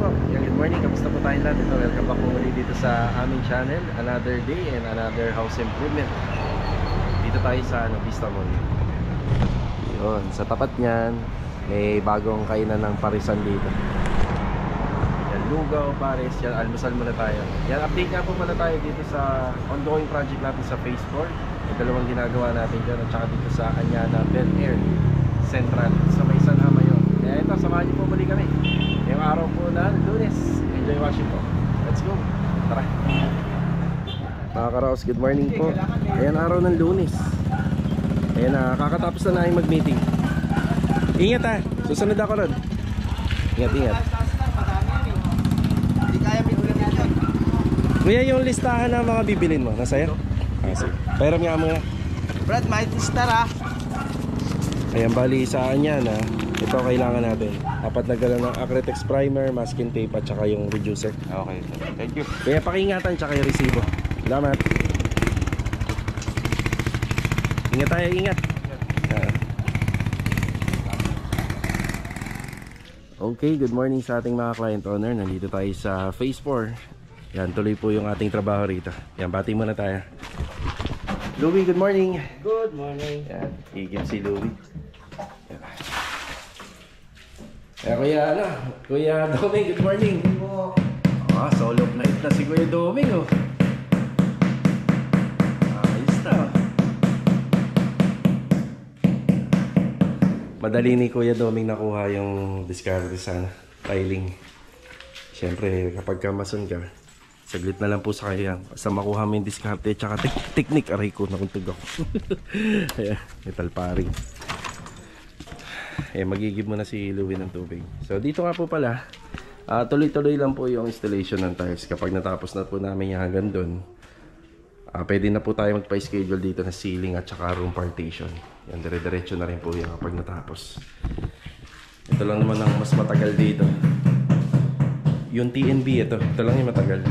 po. Good morning, kamusta po tayong lahat? Ito, welcome back po muli dito sa aming channel. Another day and another house improvement. Dito tayo sa Vista Mall. Yun, sa tapat niyan may bagong kainan ng parisan dito. Yan, lugaw, pares, yan, almusal muna tayo. Yan, update nga po muna tayo dito sa ongoing project natin sa Phase 4. Yung dalawang ginagawa natin dyan, at saka dito sa Anyana Bel Air Central sa may San Hamayon. Kaya ito, samahan niyo po muli kami yung araw po na Lunes. Enjoy watching po. Let's go. Tara. Mga karaos, good morning po. Ayan, araw ng Lunes. Ayan na, kakatapos na namin mag-meeting. Ingat ha, susunod ako ron. Ingat, ingat. Hindi kaya bibigyan yan. Kuya, yung listahan ng mga bibilin mo, nasa'yo? Sige. Pairam nga muna. Brad, may star ha. Ayan, bali saan yan ha. Ito kailangan natin. Apat na galon ng Acrytex primer, masking tape at saka yung reducer. Okay, thank you. Kaya pakiingatan tsaka yung resibo. Salamat. Ingat tayo, ingat. Okay, good morning sa ating mga client owner. Nandito tayo sa Phase 4. Yan, tuloy po yung ating trabaho rito. Yan, bati muna tayo. Louie, good morning. Good morning. Yan, higit si Louie. Yan. Kuya, Kuya Doming, good morning. Solo flight na si Kuya Doming, oh. Ayos na. Madali ni Kuya Doming nakuha yung diskarte sa tiling. Siyempre, kapag kamason ka, saglit na lang po sa kanya. Basta makuha mo yung diskarte tsaka technique, aray ko, nakuntog ako. Ayan, metal paring. Magigib mo na si Louie ng tubig. So dito nga po pala, tuloy-tuloy lang po yung installation ng tiles. Kapag natapos na po namin yung hanggang doon, pwede na po tayo magpa-schedule dito na ceiling at saka room partition. Yan, dire-diretso na rin po yan kapag natapos. Ito lang naman ang mas matagal dito. Yung TNB, ito lang yung matagal.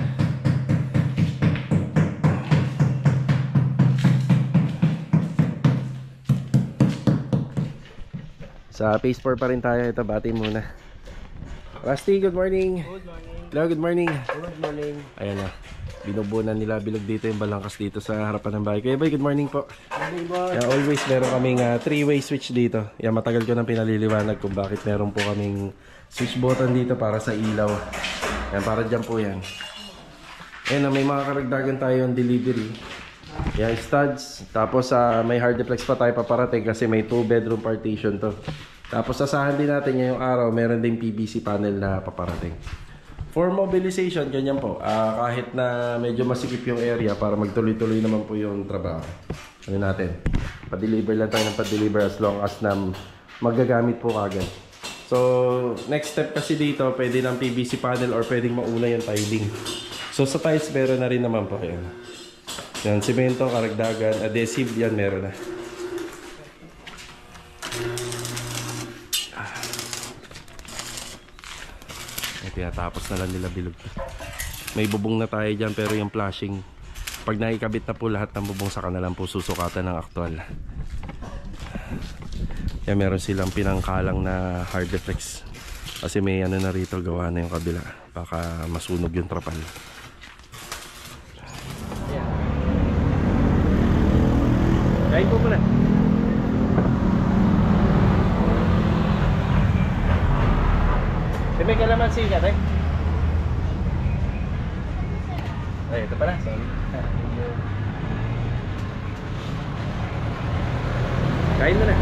Sa Phase 4 pa rin tayo. Ito, bati muna. Rusty, good morning. Good morning. Hello, good morning. Good morning. Ayan na. Binubunan nila bilog dito yung balangkas dito sa harapan ng bahay. Kuya Boy, good morning po. Good morning. Yeah, always meron kaming 3-way switch dito. Yan, matagal ko nang pinaliliwanag kung bakit meron po kaming switch button dito para sa ilaw. Yan, para dyan po yan. Ayan, may mga karagdagan tayo yung delivery. Yan, studs. Tapos may hard deflex pa tayo paparating kasi may 2-bedroom partition to. Tapos sasahan din natin ngayong araw, meron din PVC panel na paparating. For mobilization, ganyan po. Kahit na medyo masikip yung area para magtuloy-tuloy naman po yung trabaho. Ano natin? Pa-deliver lang tayo ng pa-deliver as long as na magagamit po kagad. So, next step kasi dito, pwede ng PVC panel or pwedeng mauna yung tiling. So, sa tiles, meron na rin naman po yan. Yan, simento, karagdagan, adhesive, yan meron na. Tinatapos na lang nila bilog. May bubong na tayo dyan pero yung flashing, pag naikabit na po lahat ng bubong, saka na lang po susukatan ng aktual. Yan, meron silang pinangkalang na hard deflex kasi may ano na rito, gawa na yung kabila, baka masunog yung trapal. Kain po muna. May kalamansi ka, tay? Ay, ito pala. Sorry. Kain mo na.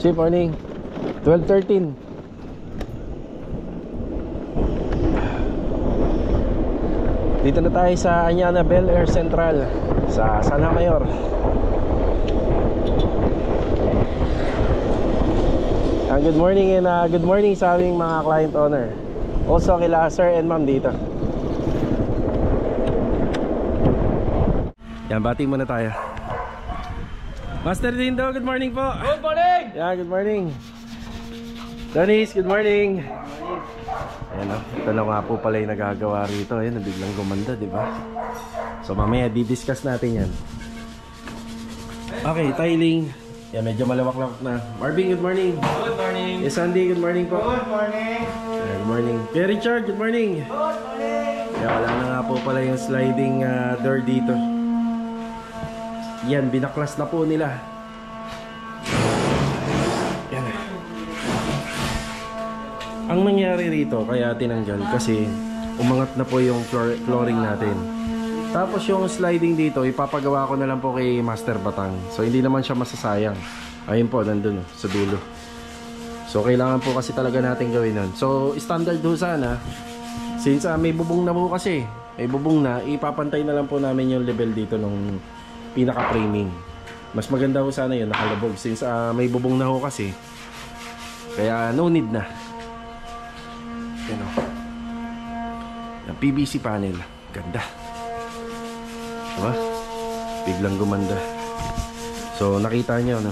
Good morning. 12:13. Dito na tayo sa Anyana Bel Air Central sa San Hamayor. Good morning and good morning sa aming mga client owner. Also kila sir and ma'am dito. Yan, bati muna tayo. Master Dindo, good morning po. Good morning! Yeah, good morning. Donis, good morning. Ayan o, ito na nga po pala yung nagagawa rito. Ayan, biglang gumanda, di ba? So mamaya, di-discuss natin yan. Okay, tiling. Yan, medyo malawak-lawak na. Marvin, good morning. Good morning! Yes, Sandy, good morning po. Good morning! Good morning. Kuya Richard, good morning. Good morning! Yan, wala na nga po pala yung sliding door dito. Yan, binaklas na po nila. Yan. Ang nangyari rito, kaya tinanggal kasi umangat na po yung flooring natin. Tapos yung sliding dito, ipapagawa ko na lang po kay Master Batang. So hindi naman siya masasayang. Ayun po, nandun sa dulo. So kailangan po kasi talaga natin gawin nun. So standard do sana. Since may bubong na po kasi, may bubong na, ipapantay na lang po namin yung level dito nung pinaka-framing. Mas maganda ho sana yun, nakalabog. Since may bubong na ho kasi, kaya no need na. Yan o. Yung PVC panel. Ganda. Diba? Biglang gumanda. So nakita nyo no,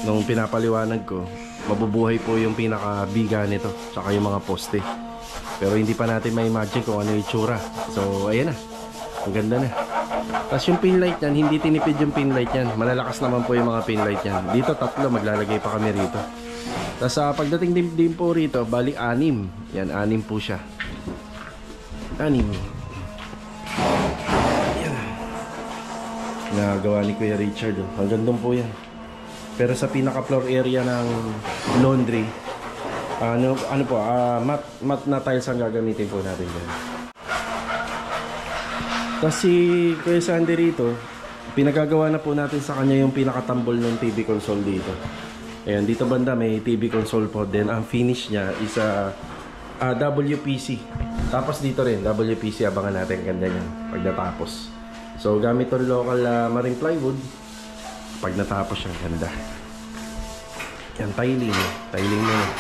nung pinapaliwanag ko, mabubuhay po yung pinaka-biga nito, tsaka yung mga poste. Pero hindi pa natin ma-imagine kung ano yung itsura. So ayan na, ang ganda na. Tapos yung pin light yan, hindi tinipid yung pin light yan. Malalakas naman po yung mga pin light yan. Dito 3, maglalagay pa kami rito. Tapos pagdating din po rito, bali 6. Yan, 6 po siya. 6. Yan. Nagawa ni Kuya Richard. Hanggang doon po yan. Pero sa pinaka-floor area ng laundry, mat na tiles ang gagamitin po natin dyan. Kasi Kuya Sandy rito, pinagagawa na po natin sa kanya yung pinakatambol ng TV console dito. Ayan, dito banda may TV console po. Then ang finish niya is WPC. Tapos dito rin, WPC, abangan natin. Ganda niyan pag natapos. So gamit tong local marine plywood. Pag natapos siyang ganda. Yan, tiling. Tiling na yun.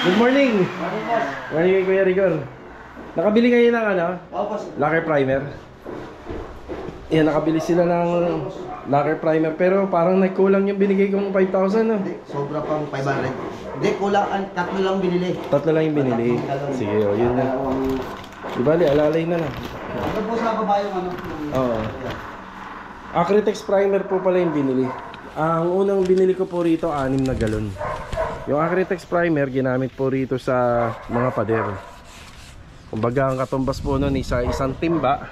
Good morning! Morning, Kuya Rigor. Nakabili ngayon ng lacquer primer. Yan, nakabili sila ng lacquer primer. Pero parang nagkulang yung binigay kong 5,000 no? Sobra pang 500. Hindi, kulang. 3 lang binili. 3 lang yung binili. Sige, yun na. Di bali, alalay na. Ito po sa baba yung Oo. Acrytex primer po pala yung binili. Ang unang binili ko po rito, 6 na galon. Yung Acrytex primer, ginamit po rito sa mga pader. Kumbaga, ang katumbas po nun isang timba.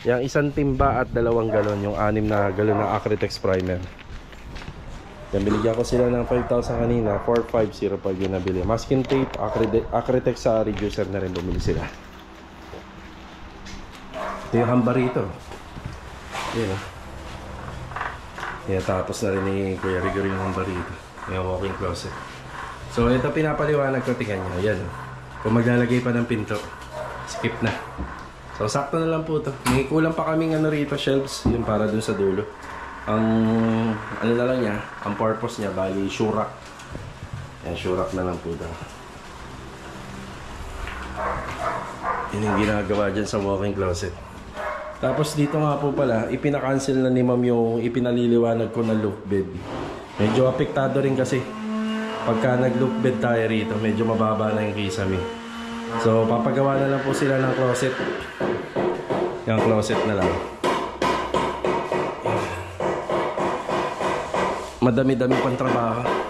Yung 1 timba at 2 galon. Yung 6 na galon ng Acrytex primer. Yan, binigyan ko sila ng 5,000 kanina. 4,505 yung nabili. Masking tape, Acrytex sa reducer na rin bumili sila. Ito yung hamba rito. Yan o. Yan, tapos na rin ni Kuya Rigor yung hamba rito. Yung walk-in closet. So ito pinapaliwanag ko, tingnan nyo. Yan. Kung maglalagay pa ng pinto, skip na. So sakto na lang po to. May kulang pa kaming rito, shelves. Yung para dun sa dulo. Ang ano na lang niya, ang purpose niya, bali shurak. Yan, shurak na lang po to. Yun yung ginagawa dyan sa walk-in closet. Tapos dito nga po pala, ipina-cancel na ni ma'am yung ipinaliliwanag ko na loop bed. Medyo apektado rin kasi pagka nag-loop bed tayo rito, medyo mababa na yung kisame. So papagawa na lang po sila ng closet. Yung closet na lang. Madami-dami pang trabaho.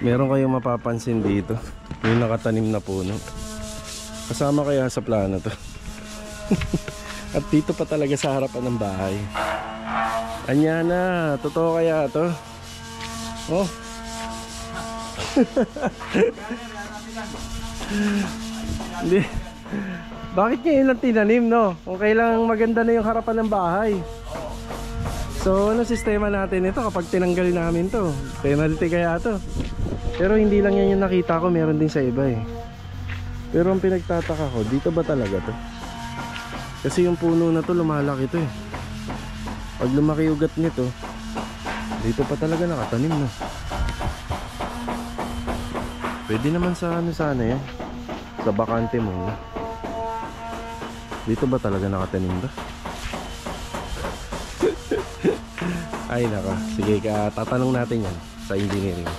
Meron kayong mapapansin dito, yung nakatanim na puno. Kasama kaya sa plano to. At dito pa talaga sa harapan ng bahay. Anya na, totoo kaya to? Oh. Hindi. Bakit ngayon lang tinanim, no? Kung kailang maganda na yung harapan ng bahay. So, ano sistema natin ito kapag tinanggal namin to? Penalty kaya to? Pero hindi lang yan yung nakita ko, meron din sa iba eh. Pero ang pinagtataka ko, dito ba talaga to? Kasi yung puno na to lumalaki to eh. Pag lumaki ugat nito, dito pa talaga nakatanim no. Pwede naman sa ano sana yan, sa bakante mo no? Dito ba talaga nakatanim to? Ay naka, sige tatanong natin yan sa engineering.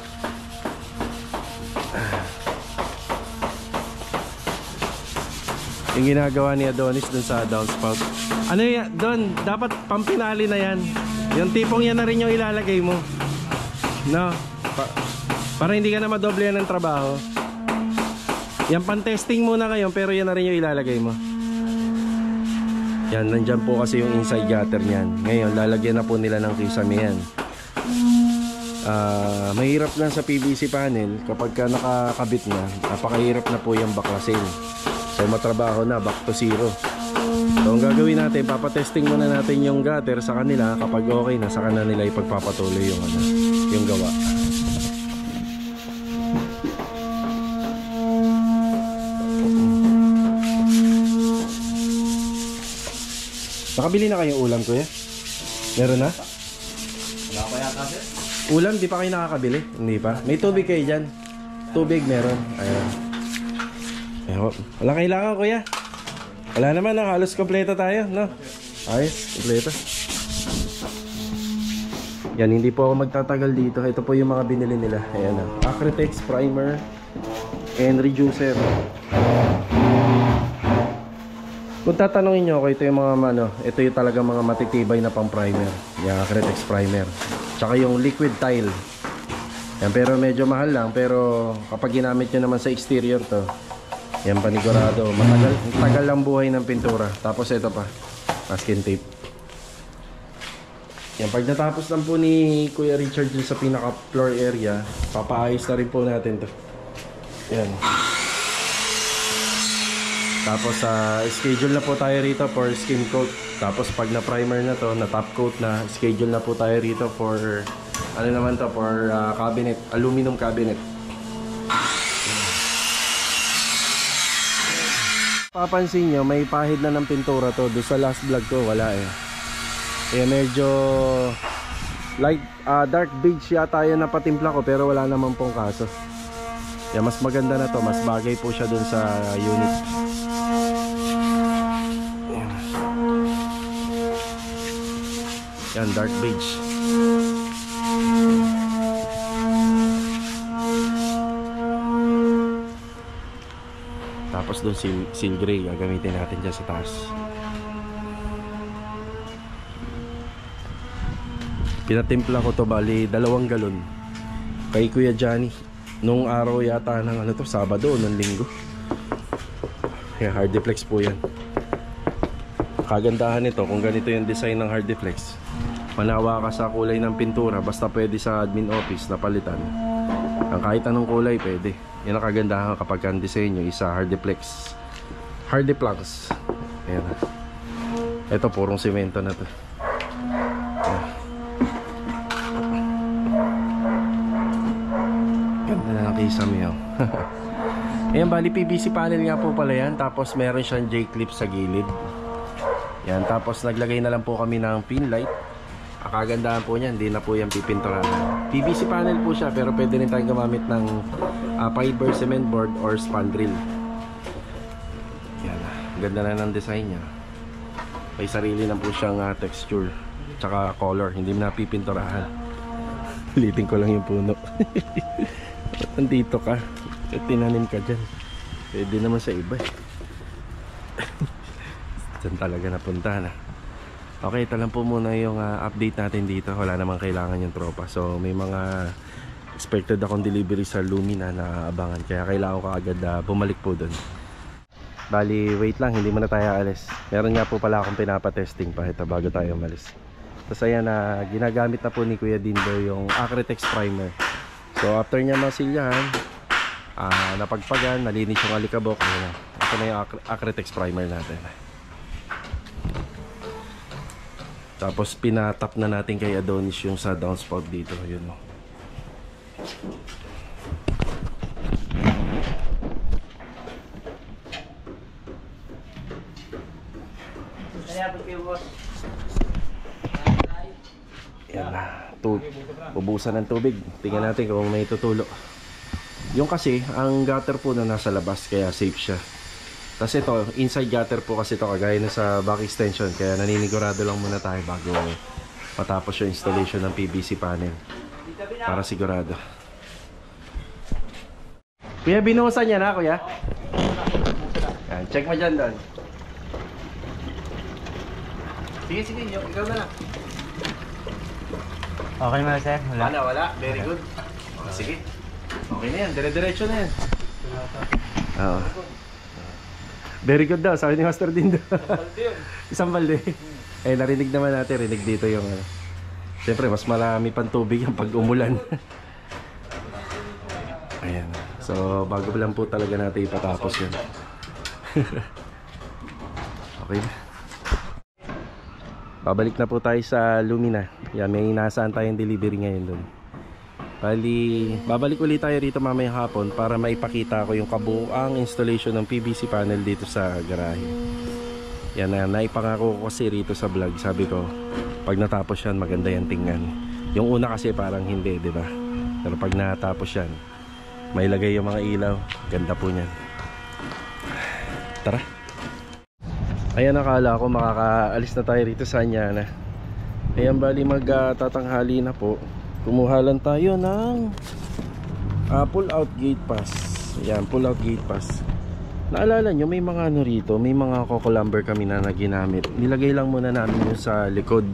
Yung ginagawa ni Adonis dun sa downspout. Ano yan? Doon, dapat pampinali na yan. Yung tipong yan na rin yung ilalagay mo. No? Para hindi ka na madoble yan ng trabaho. Yan pan-testing muna ngayon, pero yan na rin yung ilalagay mo. Yan, nandyan po kasi yung inside gutter niyan. Ngayon, lalagyan na po nila ng kisame yan. Mahirap lang sa PVC panel kapag ka nakakabit na. Napakahirap na po yung baklasin. So matrabaho na, back to zero. So ang gagawin natin, papatesting muna natin yung gutter sa kanila. Kapag okay na, sa kanila nila ipagpapatuloy yung ano, yung gawa. Nakabili na kayong ulam, kuya? Meron na? Wala pa yata sir? Ulam, di pa kayo nakakabili? Hindi pa? May tubig kayo dyan? Tubig meron. Ayan. Wala kailangan, kuya. Wala naman, no? Halos kompleto tayo, no? Ayos, kompleto. Yan, hindi po ako magtatagal dito. Ito po yung mga binili nila. Ayan, Acrytex primer and reducer. Kung tatanungin nyo ako, ito yung mga ano, ito yung talagang mga matitibay na pang primer. Yung Acrytex primer. Tsaka yung liquid tile. Yan, pero medyo mahal lang. Pero kapag ginamit nyo naman sa exterior to, yan panigurado, tagal lang buhay ng pintura. Tapos ito pa, masking tape. Yan, pag natapos lang po ni Kuya Richard dun sa pinaka floor area, papaayos na rin po natin to. Yan. Tapos schedule na po tayo rito for skin coat. Tapos pag na primer na to, na top coat na, schedule na po tayo rito for ano naman to, for cabinet, aluminum cabinet. Papansin nyo, may pahid na ng pintura to. Doon sa last vlog ko, wala eh. Eh medyo light, dark beige yata yun na patimpla ko, pero wala naman pong kaso. Yan, mas maganda na to. Mas bagay po siya doon sa unit. Yan, dark beige. Tapos doon seal gray gagamitin natin dyan sa taas. Pinatimpla ko to, bali 2 galon kay Kuya Johnny nung araw yata ng ano to, Sabado o ng Linggo. Kaya Hardiplex po yan. Kagandahan nito, kung ganito yung design ng Hardiplex, manawa ka sa kulay ng pintura, basta pwede sa admin office na palitan. Ang kahit anong kulay pwede. Yan ang kagandahan kapag ang disenyo isa Hardiplex. Hardiplex. Ayan. Ito purong semento na to. Ayan. Ganda na ng kisame oh. Ayan, bali PVC panel nga po pala yan. Tapos meron siyang J-clip sa gilid. Yan, tapos naglagay na lang po kami ng pin light. Ang kagandahan po niyan, hindi na po yan pipinturahan. PVC panel po siya, pero pwede rin tayong gumamit ng fiber cement board or spandrel. Yan, ganda na ng design niya. May sarili na po siyang texture tsaka color, hindi na pipinturahan. Ulitin ko lang yung puno. Nandito ka, tinanim ka dyan. Pwede naman sa iba eh. Diyan talaga napunta na. Okay, ito lang po muna yung update natin dito. Wala namang kailangan yung tropa. So may mga expected akong delivery sa Lumina na abangan. Kaya kailangan ko agad bumalik po doon. Bali, wait lang, hindi muna tayo alis. Meron nga po pala akong pinapatesting pa ito bago tayo umalis. Tapos ayan na ginagamit na po ni Kuya Dindo yung Acrytex primer. So after niya masilyahan, napagpagan, nalinis yung alikabok, ayan na. Ito na yung Acrytex primer natin. Tapos pinatap na natin kay Adonis yung sa downspout dito, yun o. Yan na, bubusan ng tubig. Tingnan natin kung may tutulo. Yung kasi, ang gutter po na nasa labas, kaya safe siya. Kasi ito, inside gutter po kasi ito, kagaya na sa back extension. Kaya naninigurado lang muna tayo bago matapos yung installation ng PVC panel. Para sigurado. Kuya, binuhusan niya na, kuya? Yan, check mo dyan doon. Sige, sige, ikaw na lang. Okay na sir? Wala. Wala. Very good. Sige. Okay na yan. Dire-diretso na yan. Oo. Very good daw. Sabi ni Master Dindo. Isang balde. Eh, narinig naman natin. Rinig dito yung siyempre, mas marami pang tubig yung pag umulan. Ayan. So, bago lang po talaga natin ipatapos yun. Okay na. Babalik na po tayo sa Lumina. Yan, may inaasahan tayong delivery ngayon doon. Bali, babalik ulit tayo rito mamaya hapon para maipakita ko yung kabuuang installation ng PVC panel dito sa garahe. Yan na, naipangako ko kasi rito sa vlog. Sabi ko, pag natapos yan, maganda yan tingnan. Yung una kasi parang hindi, di ba? Pero pag natapos yan, may lagay yung mga ilaw. Ganda po niyan. Tara. Ayan, nakala ko makakaalis na tayo rito sa Anyana. Ayan, bali magtatanghali na po. Kumuha lang tayo ng pull out gate pass. Ayan, pull out gate pass. Naalala nyo, may mga ano rito, may mga coco lumber kami na ginamit. Nilagay lang muna namin yung sa likod.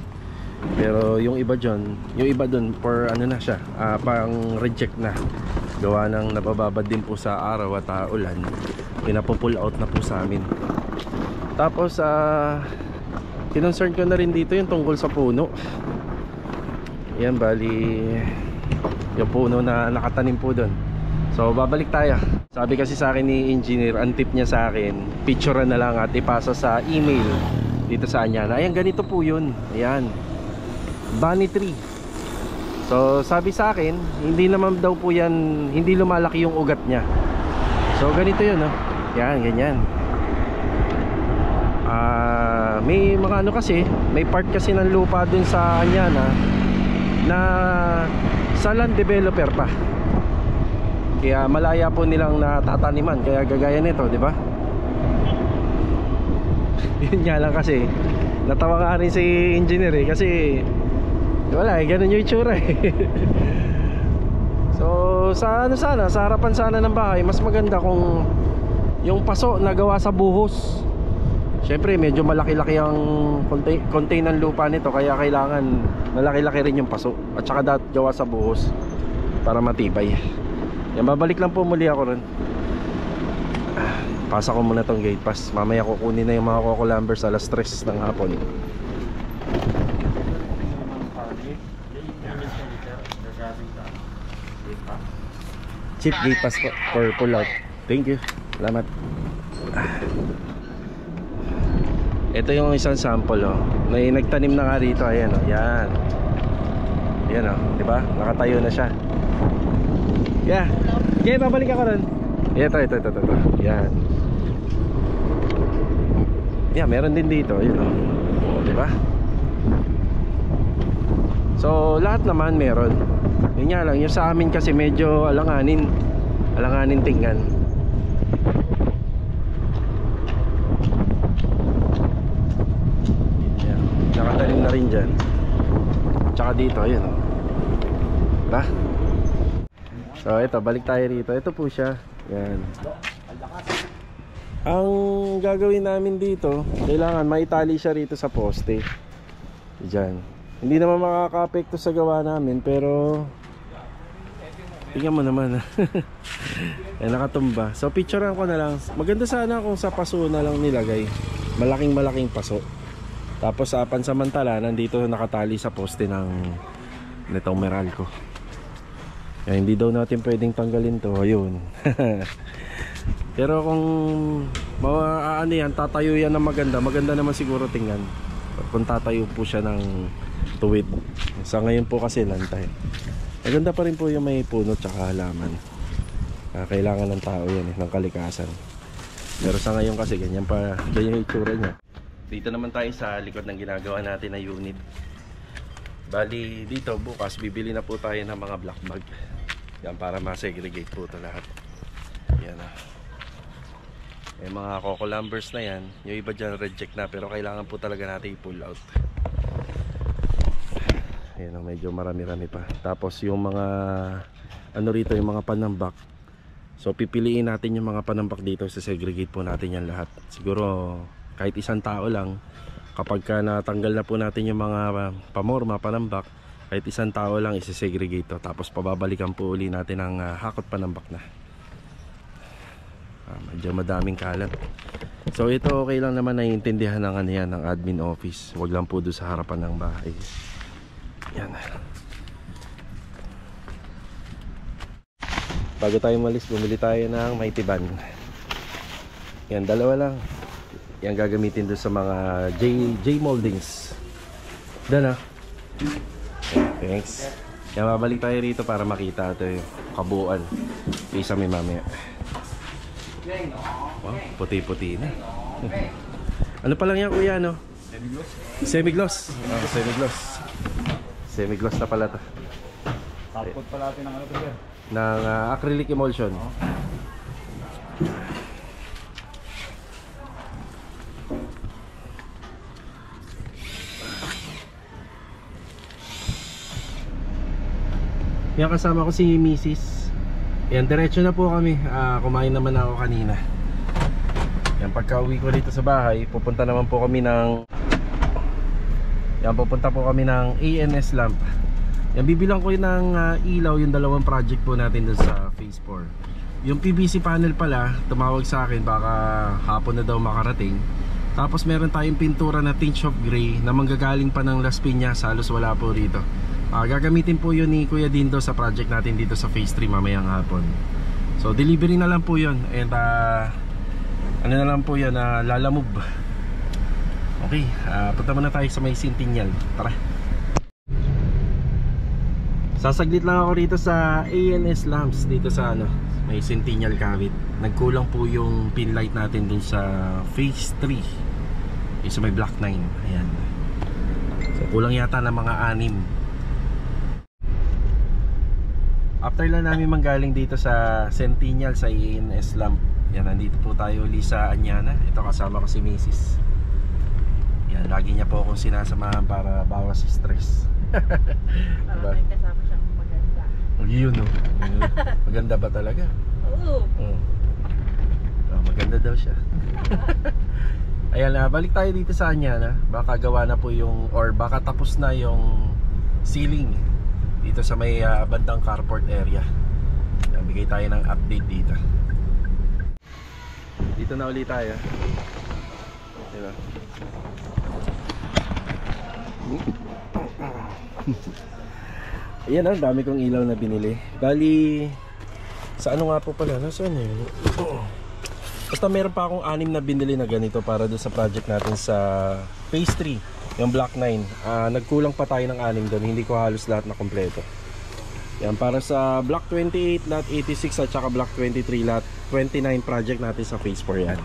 Pero yung iba dyan, yung iba dun for ano na siya, pang reject na. Gawa ng nabababad din po sa araw at ulan. Pinapull out na po sa amin. Tapos kinonsern ko na rin dito yung tungkol sa puno. Yan, bali yung puno na nakatanim po doon. So babalik tayo. Sabi kasi sa akin ni engineer, ang tip niya sa akin, picture na lang at ipasa sa email dito sa Anyana. Ayan, ganito po yun. Ayan, bunny tree. So sabi sa akin, hindi naman daw po yan, hindi lumalaki yung ugat niya. So ganito yun, no? Yan, ganyan. May mga ano kasi, may part kasi ng lupa dun sa Anyana na sa land developer pa. Kaya malaya po nilang natataniman. Kaya gagaya nito, di ba? Yun nga lang kasi, natawa nga rin si engineer kasi wala ganun yung itsura So sa ano sana, sa harapan sana ng bahay, mas maganda kung yung paso na gawa sa buhos. Siyempre medyo malaki-laki ang contain ng lupa nito, kaya kailangan malaki-laki rin yung paso. At saka gawa sa buhos para matibay. Yan, babalik lang po muli ako ron. Pasa ko muna tong gate pass. Mamaya kukunin na yung mga coco lumber sa alas 3 ng hapon. Cheap gate pass po for pull out. Thank you. Salamat. Ito yung isang sample, oh. May nagtanim na nga rito, ayan, oh. Yan. Yan, oh, 'di ba? Nakatayo na siya. Yeah. Okay, babalik ako ron. Ito. Yan. Yeah, meron din dito, yun, oh. Oh, 'di ba? So, lahat naman meron. Yun nga lang, yung sa amin kasi medyo alanganin tingnan. Yan, nakatanim na rin dyan. Tsaka dito, yun, oh. Diba? So ito, balik tayo rito. Ito po siya. Yan. Ang gagawin namin dito, kailangan maitali siya rito sa poste. Diyan. Hindi naman makaka-apekto sa gawa namin, pero tingnan mo naman. Eh, nakatumba. So picturean ko na lang. Maganda sana kung sa paso na lang nilagay. Malaking paso. Tapos sa pansamantala, nandito nakatali sa poste ng nitong Meralco. Kaya hindi daw natin pwedeng tanggalin to. Ayun. Pero kung ano yan, tatayo yan ng maganda, maganda naman siguro tingnan kung tatayo po siya ng tuwid. Sa ngayon po kasi lantay. Maganda pa rin po yung may puno tsaka halaman. Kailangan ng tao yan ng kalikasan. Pero sa ngayon kasi ganyan pa yung itsura niya. Dito naman tayo sa likod ng ginagawa natin na unit. Bali dito bukas bibili na po tayo ng mga black bag. Yan para ma-segregate po ito lahat. Yan na. Yung mga coco lumbers na yan, yung iba dyan reject na pero kailangan po talaga natin i-pull out. Ayan, medyo marami-rami pa. Tapos yung mga ano rito, yung mga panambak. So pipiliin natin yung mga panambak dito, segregate po natin yan lahat. Siguro kahit isang tao lang, kapag ka natanggal na po natin yung mga pamorma, panambak, kahit isang tao lang isi-segregate to. Tapos pababalikan po uli natin ang hakot panambak na. Medyo madaming kalat. So ito okay lang naman naiintindihan ng ano yan, ng admin office. Huwag lang po doon sa harapan ng bahay. Yan. Bago tayo malis, bumili tayo ng Mighty Van. Yan, dalawa lang. Yan gagamitin doon sa mga J Moldings. Doon thanks. Yan, babalik tayo rito para makita ito yung kabuuan. Isa may mamaya. Wow, puti-puti na. Ano pa lang yan kuya, no? Semi-gloss. Semi-gloss. Semi-gloss na pala to. Tapos pala natin ng ano to, ng acrylic emulsion. Yan, kasama ko si Mrs. Yan, diretso na po kami. Kumain naman ako kanina. Yan, pagka uwi ko dito sa bahay, pupunta naman po kami ng pupunta po kami ng ANS lamp. Yan, bibilang ko yun ng ilaw, yung dalawang project po natin dun sa phase 4. Yung PVC panel pala, tumawag sa akin, baka hapon na daw makarating. Tapos meron tayong pintura na tinge of gray na manggagaling pa ng Las Piñas, halos wala po rito. Gagamitin po yun ni Kuya Dindo sa project natin dito sa phase 3 mamayang hapon. So delivery na lang po yun. And ano na lang po yun, lalamove. Okay, punta muna tayo sa may Centennial. Tara. Sasaglit lang ako rito sa ANS lamps dito sa may Centennial Cavite. Nagkulang po yung pin light natin dun sa phase 3. Yung sa may Block 9. Ayan. So kulang yata ng mga 6. After lang namin manggaling dito sa Centennial sa ANS lamp. Yan, nandito po tayo uli sa Anyana. Ito kasama ko si Mrs. Yan, lagi niya po akong sinasamahan para bawas stress. Para may kasama siyang maganda. Yun, no? Maganda ba talaga? Oo. Maganda daw siya. Ayan, balik tayo dito sa Anyana. Baka gawa na po yung, or baka tapos na yung ceiling dito sa may bandang carport area. Bigay tayo ng update dito. Dito na ulit tayo. Diba? Ayan, ang dami kong ilaw na binili. Bali, sa ano nga po pala? Nasaan yun? Basta meron pa akong 6 na binili na ganito para doon sa project natin sa phase 3. Yung Block 9, nagkulang pa tayo ng 6 doon. Hindi ko halos lahat na kompleto. Yan, para sa Block 28, Lot 86 at saka Block 23, Lot 29 project natin sa phase 4 yan.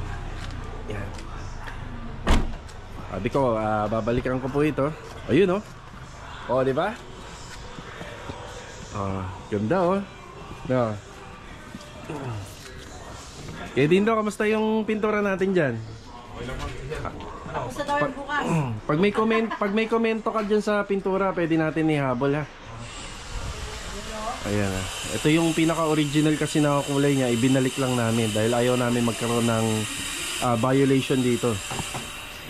Yan. Sabi ko, babalikan ko po ito. Ayun, oh. Oh, di ba? Ganda, oh. No. Kaya Dindo, kamusta yung pintura natin dyan? Tapos na daw yung bukas. Pag may komento ka dyan sa pintura, pwede natin ihabol, ha. Ayan, ito yung pinaka-original kasi na kulay niya, ibinalik lang namin dahil ayaw namin magkaroon ng violation dito.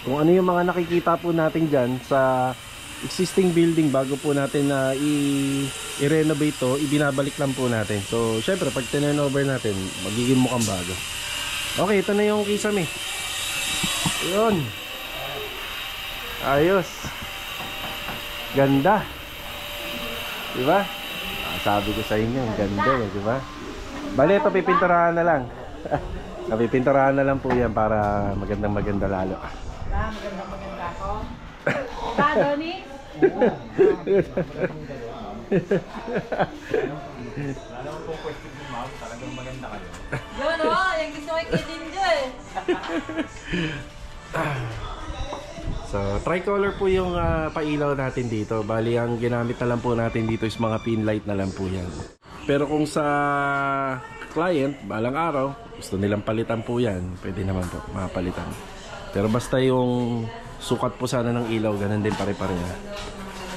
Kung ano yung mga nakikita po natin dyan sa existing building bago po natin i-renovate to, ibinabalik lang po natin. So syempre pag turnover natin, magiging mukhang bago. Okay, ito na yung kisame. Ayun. Ayos. Ganda. Diba? Sabi ko sa inyo, ang ganda eh, diba? Bale, ito pipinturahan na lang. Pipinturahan na lang po yan para maganda lalo. Maganda ako. Ba, Donnie? Lalo ko pong question din, ma'am. Talagang maganda kayo. Yun o, yung gusto ko kitin dyan. So, tricolor po yung pailaw natin dito. Bali, ang ginamit na lang po natin dito is mga pin light na lang po yan. Pero kung sa client, balang araw, gusto nilang palitan po yan, pwede naman po, mapalitan. Pero basta yung sukat po sana ng ilaw, ganun din pare-pareha.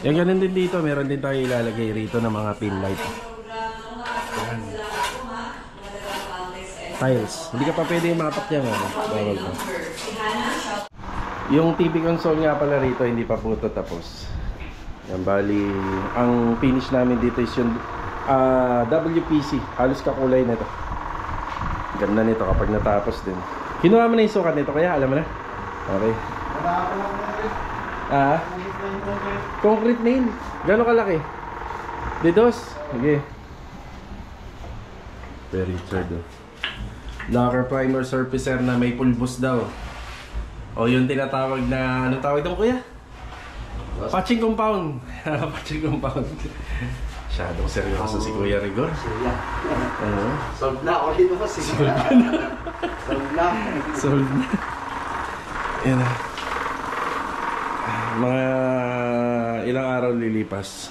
Yan, ganun din dito, meron din tayo ilalagay rito ng mga pin light. Yan. Tiles. Hindi ka pa pwede mapak yan, bawal pa. Yung TV console nga pala rito, hindi pa po ito tapos. Yan, bali, ang finish namin dito is yung WPC. Halos kakulay na ito. Ganda nito kapag natapos din. Kinuha mo na yung sukat nito, kaya alam mo na? Okay. Concrete nail. Gano'ng kalaki? Dedos. Okay. Very Richard. Lacquer primer surfacer na may pulbos daw. O yung tinatawag na, anong tawag doon kuya? Patching compound. Patching compound. Masyadong seryoso si Kuya Rigor. Solve na ako dito kasi. Solve na. Solve na. Yan na. Mga ilang araw lilipas,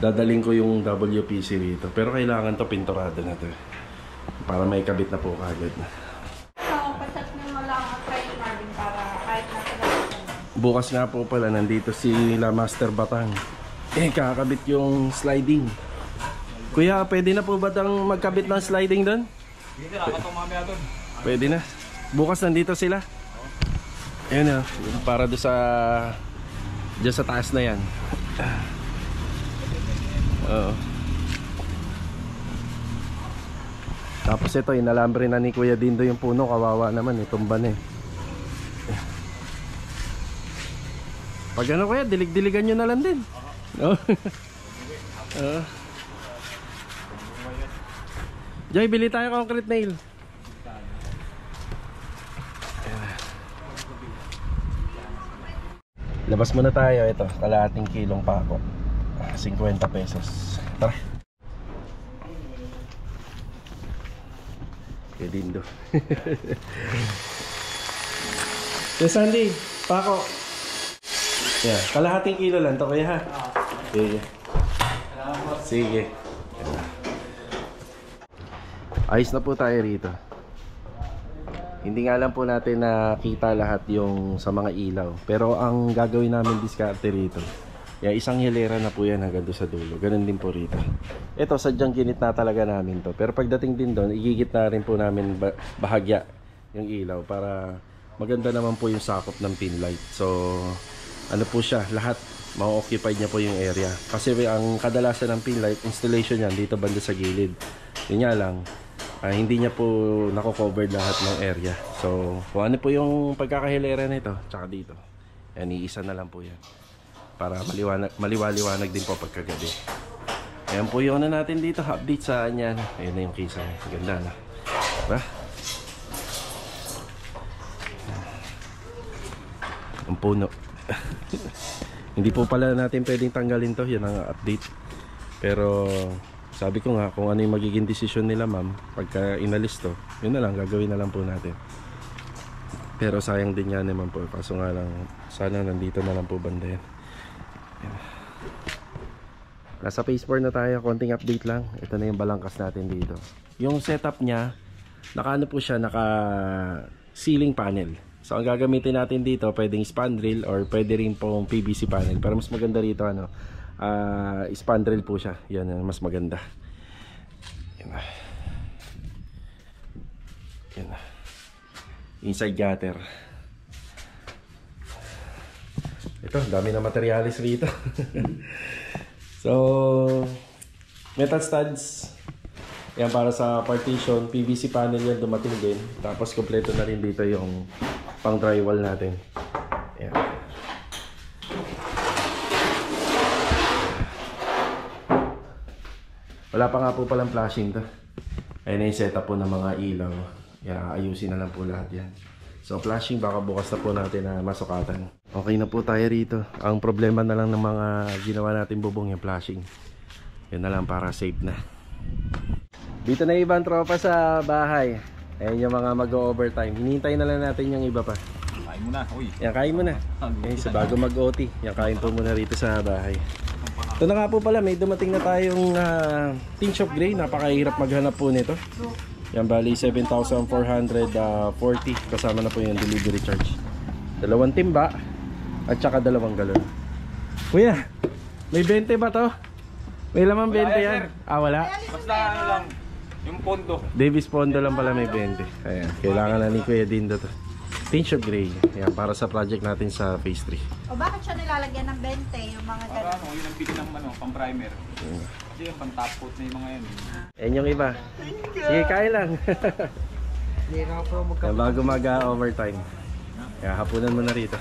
dadaling ko yung WPC rito. Pero kailangan to pinturado na to. Para may kabit na po kagad. Pasat mo lang ang kahit Marvin para kahit nasa lahat. Bukas nga po pala, nandito si La Master Batang. Kakabit yung sliding. Kuya, pwede na po ba tang magkabit ng sliding doon? Hindi na, nakatong mamaya doon. Pwede na. Bukas nandito sila. Ayun na, para doon sa diyan sa taas na yan. Oo. Tapos ito, inalambre na ni Kuya Dindo yung puno. Kawawa naman, tumba na eh. Pag ano kuya, dilig-diligan nyo na lang din. Jay, bili tayo concrete nail. Labas muna tayo. Ito, kalahating kilong pako, 50 pesos. Tara. Kaya Dindo. Yes, Sandy, pako. Yeah, kalahating kilo lang to kaya ha. Sige. Sige. Ayos na po tayo rito. Hindi nga lang po natin nakita lahat yung sa mga ilaw. Pero ang gagawin namin diskarte rito, isang hilera na po yan hanggang doon sa dulo. Ganun din po rito. Ito, sadyang ginit na talaga namin to. Pero pagdating din doon, igigit na rin po namin bahagya yung ilaw para maganda naman po yung sakop ng pin light. So, ano po siya, lahat ma-occupied niya po yung area. Kasi ang kadalasan ng pin light installation yan dito banda sa gilid. Yun nga lang, hindi niya po nako-cover lahat ng area. So, kung ano po yung pagkakahilera nito, tsaka dito, yan, iisa na lang po yan. Para maliwaliwanag din po pagkagabi. Ayan po yung ano natin dito, update sa yan. Ayan na yung kisa. Ganda na. Diba? Ang puno. Hindi po pala natin pwedeng tanggalin to. Yan ang update. Pero sabi ko nga, kung ano yung magiging desisyon nila ma'am pagka inalis to, yun na lang, gagawin na lang po natin. Pero sayang din yan naman po. Kaso nga lang, sana nandito na lang po banda yan. Nasa phase 4 na tayo. Konting update lang. Ito na yung balangkas natin dito. Yung setup nya, naka ano po siya, naka ceiling panel. So ang gagamitin natin dito, pwedeng spandrel or pwede rin pong PVC panel. Pero mas maganda rito ano, spandrel po siya. Yan, mas maganda. Yan na. Yan na. Inside gutter. Ito, dami na materialis rito. So, metal studs. Yan para sa partition. PVC panel yan dumating din. Tapos kompleto na rin dito yung pang drywall natin. Yan. Wala pa nga po palang flashing to. Ayun na yung setup po ng mga ilaw. Yan, ayusin na lang po lahat yan. So flashing, baka bukas na po natin na masukatan. Okay na po tayo rito. Ang problema na lang ng mga ginawa natin bubong yung flashing. Yun na lang para safe na. Dito na ibang tropa sa bahay. Ayan yung mga mag-overtime. Hinihintay na lang natin yung iba pa. Kain mo na. Uy. Yan, kain mo na. Okay, so bago mag-OT, yan, kain po muna rito sa bahay. Ito na nga po pala, may dumating na tayong tinge of gray. Napakahirap maghanap po nito. Yan, bali 7,440. Kasama na po yung delivery charge. 2 timba at saka 2 galon. Kuya, may 20 ba to? May lamang 20 yan? Ah, wala? Basta ano lang. Yung pondo. Davis Pondo lang pala may 20. Ayan, kailangan na ni Kuya Dindo to. Tinge of gray. Ayan, para sa project natin sa phase 3. O bakit siya nilalagyan ng 20, yung mga Para ganun? ano, yun ang bili ng ano, pang primer. Kasi yung pang top coat na yung mga yan. Ayan yung iba. Sige, kain lang. Ayan, bago mag-overtime. Kaya hapunan mo na rito.